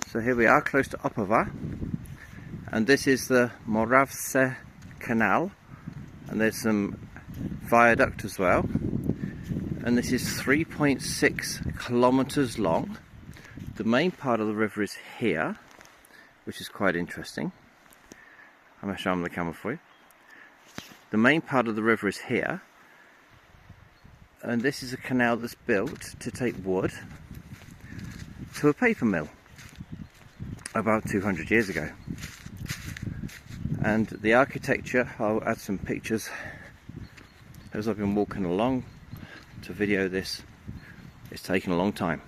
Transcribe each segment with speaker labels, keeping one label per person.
Speaker 1: So here we are close to Opava, and this is the Moravici Canal, and there's some viaduct as well, and this is 3.6 kilometers long. The main part of the river is here, which is quite interesting. I'm going to show them the camera for you. The main part of the river is here, and this is a canal that's built to take wood to a paper mill about 200 years ago. And the architecture, I'll add some pictures as I've been walking along to video this. It's taken a long time.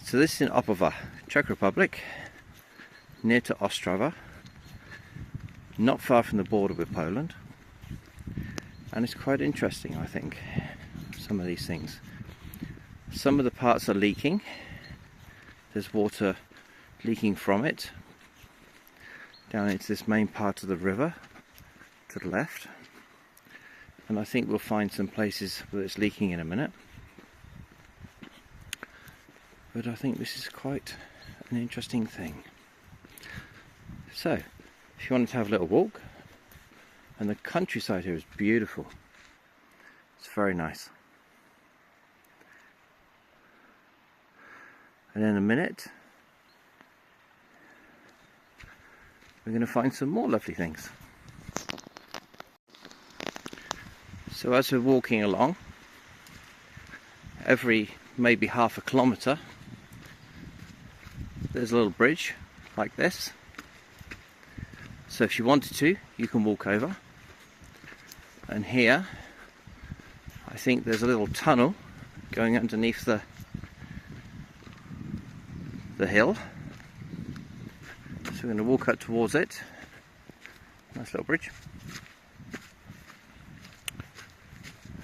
Speaker 1: So this is in Opava, Czech Republic, near to Ostrava, not far from the border with Poland, and it's quite interesting, I think, some of these things. Some of the parts are leaking. There's water leaking from it down into this main part of the river to the left, and I think we'll find some places where it's leaking in a minute. But I think this is quite an interesting thing. So, if you wanted to have a little walk, and the countryside here is beautiful. It's very nice. And in a minute, we're going to find some more lovely things. So as we're walking along, every maybe half a kilometre, there's a little bridge like this. So if you wanted to, you can walk over. And here, I think there's a little tunnel going underneath the hill. So we're going to walk up towards it. Nice little bridge.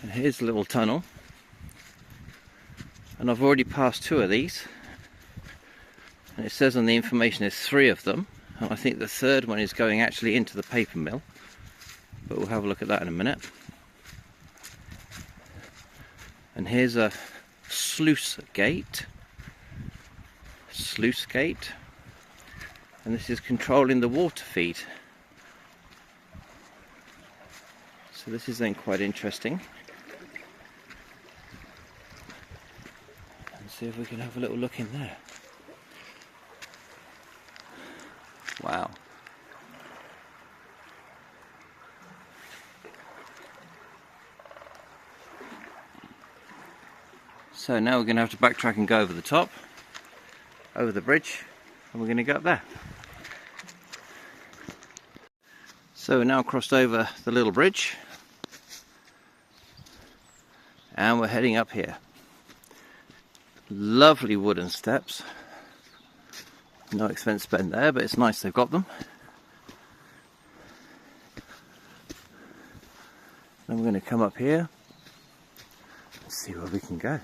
Speaker 1: And here's a little tunnel. And I've already passed two of these. And it says on the information there's 3 of them. And I think the third one is going actually into the paper mill. But we'll have a look at that in a minute. And here's a sluice gate. Sluice gate. And this is controlling the water feed. So this is then quite interesting. And see if we can have a little look in there. Wow. So now we're going to have to backtrack and go over the top, over the bridge, and we're going to go up there. So we're now crossed over the little bridge, and we're heading up here. Lovely wooden steps. No expense spent there, but it's nice they've got them. Then we're going to come up here and see where we can go.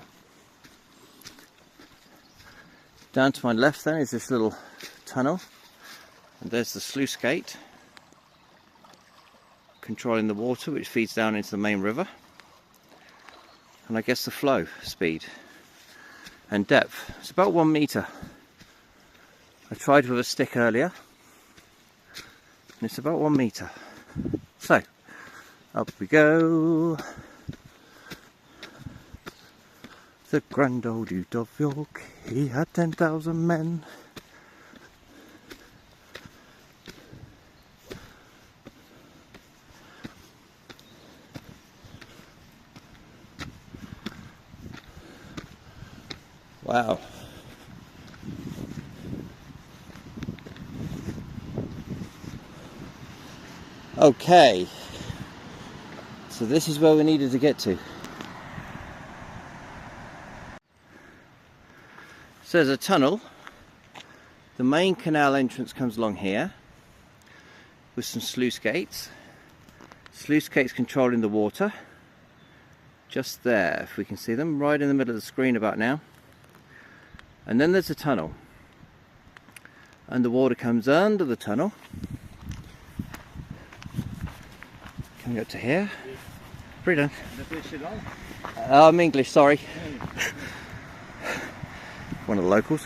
Speaker 1: Down to my left then is this little tunnel, and there's the sluice gate controlling the water which feeds down into the main river, and I guess the flow speed and depth. It's about 1 metre. I tried with a stick earlier, and it's about 1 metre. So, up we go. The grand old Duke of York, he had 10,000 men. Wow. Okay, so this is where we needed to get to. So there's a tunnel. The main canal entrance comes along here with some sluice gates. Sluice gates controlling the water. Just there, if we can see them, right in the middle of the screen about now. And then there's a tunnel. And the water comes under the tunnel. Coming up to here. Brilliant. I'm English, sorry. One of the locals.